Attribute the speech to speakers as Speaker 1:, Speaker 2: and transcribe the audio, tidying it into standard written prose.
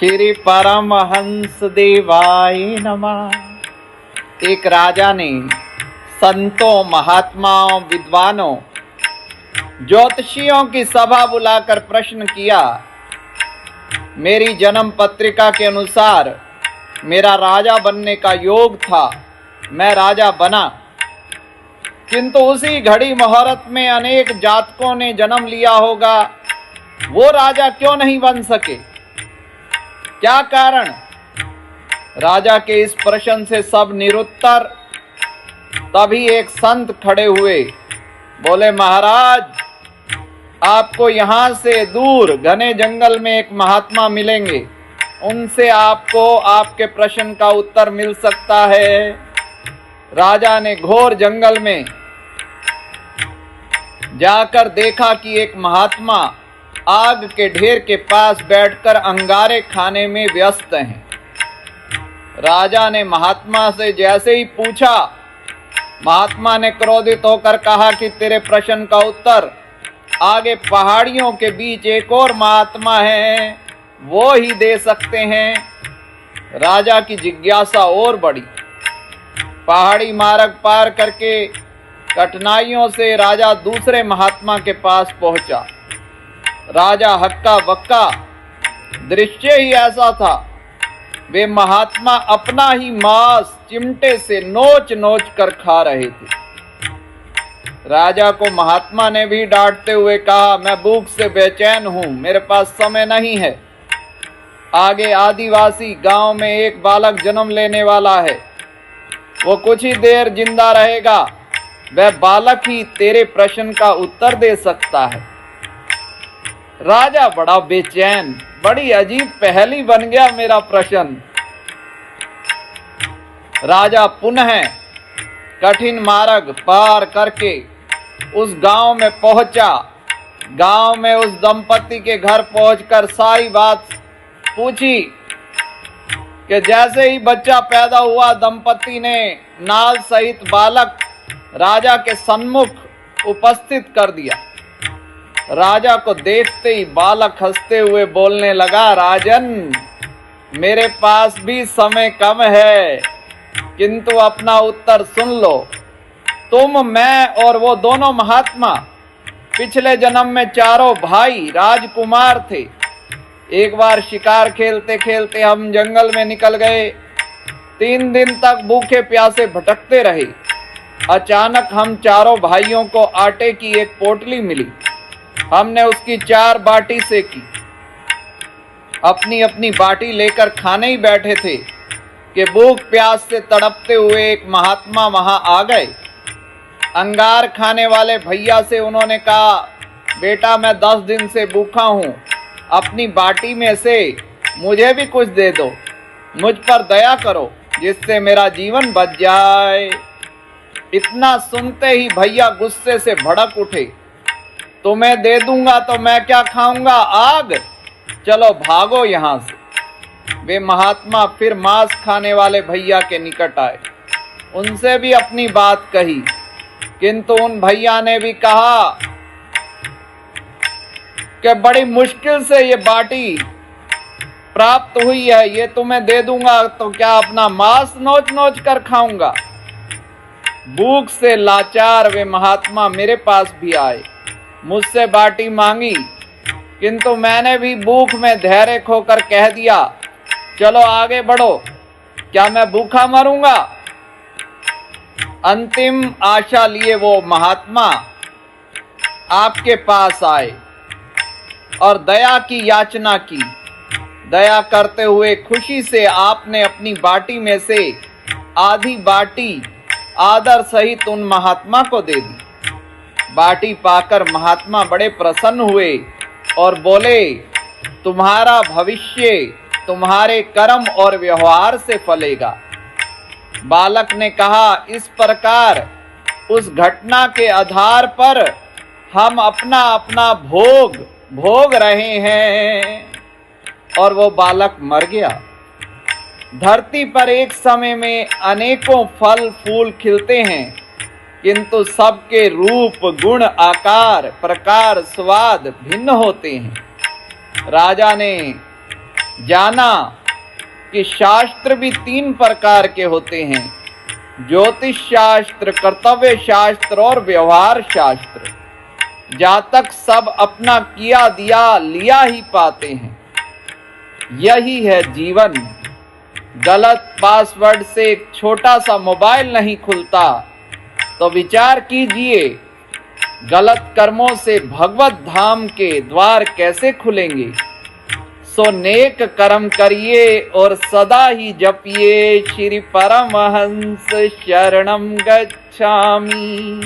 Speaker 1: श्री परमहंस देवाय नमः। एक राजा ने संतों, महात्माओं, विद्वानों, ज्योतिषियों की सभा बुलाकर प्रश्न किया। मेरी जन्म पत्रिका के अनुसार मेरा राजा बनने का योग था, मैं राजा बना, किंतु उसी घड़ी मुहूर्त में अनेक जातकों ने जन्म लिया होगा, वो राजा क्यों नहीं बन सके? क्या कारण? राजा के इस प्रश्न से सब निरुत्तर। तभी एक संत खड़े हुए, बोले, महाराज, आपको यहाँ से दूर घने जंगल में एक महात्मा मिलेंगे, उनसे आपको आपके प्रश्न का उत्तर मिल सकता है। राजा ने घोर जंगल में जाकर देखा कि एक महात्मा आग के ढेर के पास बैठकर अंगारे खाने में व्यस्त हैं। राजा ने महात्मा से जैसे ही पूछा, महात्मा ने क्रोधित होकर कहा कि तेरे प्रश्न का उत्तर आगे पहाड़ियों के बीच एक और महात्मा है, वो ही दे सकते हैं। राजा की जिज्ञासा और बढ़ी। पहाड़ी मार्ग पार करके कठिनाइयों से राजा दूसरे महात्मा के पास पहुंचा। राजा हक्का बक्का, दृश्य ही ऐसा था। वे महात्मा अपना ही मांस चिमटे से नोच नोच कर खा रहे थे। राजा को महात्मा ने भी डांटते हुए कहा, मैं भूख से बेचैन हूं, मेरे पास समय नहीं है। आगे आदिवासी गांव में एक बालक जन्म लेने वाला है, वो कुछ ही देर जिंदा रहेगा, वह बालक ही तेरे प्रश्न का उत्तर दे सकता है। राजा बड़ा बेचैन, बड़ी अजीब पहेली बन गया मेरा प्रश्न। राजा पुनः कठिन मार्ग पार करके उस गांव में पहुंचा। गांव में उस दंपति के घर पहुंचकर सारी बात पूछी कि जैसे ही बच्चा पैदा हुआ, दंपति ने नाल सहित बालक राजा के सम्मुख उपस्थित कर दिया। राजा को देखते ही बालक हंसते हुए बोलने लगा, राजन, मेरे पास भी समय कम है, किंतु अपना उत्तर सुन लो। तुम, मैं और वो दोनों महात्मा पिछले जन्म में चारों भाई राजकुमार थे। एक बार शिकार खेलते खेलते हम जंगल में निकल गए। 3 दिन तक भूखे प्यासे भटकते रहे। अचानक हम चारों भाइयों को आटे की एक पोटली मिली। हमने उसकी 4 बाटी सेकी। अपनी अपनी बाटी लेकर खाने ही बैठे थे कि भूख प्यास से तड़पते हुए एक महात्मा वहां आ गए। अंगार खाने वाले भैया से उन्होंने कहा, बेटा, मैं 10 दिन से भूखा हूं, अपनी बाटी में से मुझे भी कुछ दे दो, मुझ पर दया करो, जिससे मेरा जीवन बच जाए। इतना सुनते ही भैया गुस्से से भड़क उठे, तुम्हें दे दूंगा तो मैं क्या खाऊंगा, आग, चलो भागो यहां से। वे महात्मा फिर मांस खाने वाले भैया के निकट आए, उनसे भी अपनी बात कही, किंतु उन भैया ने भी कहा कि बड़ी मुश्किल से ये बाटी प्राप्त हुई है, ये तुम्हें दे दूंगा तो क्या अपना मांस नोच नोच कर खाऊंगा। भूख से लाचार वे महात्मा मेरे पास भी आए, मुझसे बाटी मांगी, किंतु मैंने भी भूख में धैर्य खोकर कह दिया, चलो आगे बढ़ो, क्या मैं भूखा मरूंगा। अंतिम आशा लिए वो महात्मा आपके पास आए और दया की याचना की। दया करते हुए खुशी से आपने अपनी बाटी में से आधी बाटी आदर सहित उन महात्मा को दे दी। बाटी पाकर महात्मा बड़े प्रसन्न हुए और बोले, तुम्हारा भविष्य तुम्हारे कर्म और व्यवहार से फलेगा। बालक ने कहा, इस प्रकार उस घटना के आधार पर हम अपना अपना भोग रहे हैं। और वो बालक मर गया। धरती पर एक समय में अनेकों फल फूल खिलते हैं, किंतु सबके रूप, गुण, आकार, प्रकार, स्वाद भिन्न होते हैं। राजा ने जाना कि शास्त्र भी 3 प्रकार के होते हैं, ज्योतिष शास्त्र, कर्तव्य शास्त्र और व्यवहार शास्त्र। जातक सब अपना किया दिया लिया ही पाते हैं। यही है जीवन। गलत पासवर्ड से एक छोटा सा मोबाइल नहीं खुलता, तो विचार कीजिए गलत कर्मों से भगवत धाम के द्वार कैसे खुलेंगे। सो नेक कर्म करिए और सदा ही जपिए श्री परमहंस शरणम गच्छामि।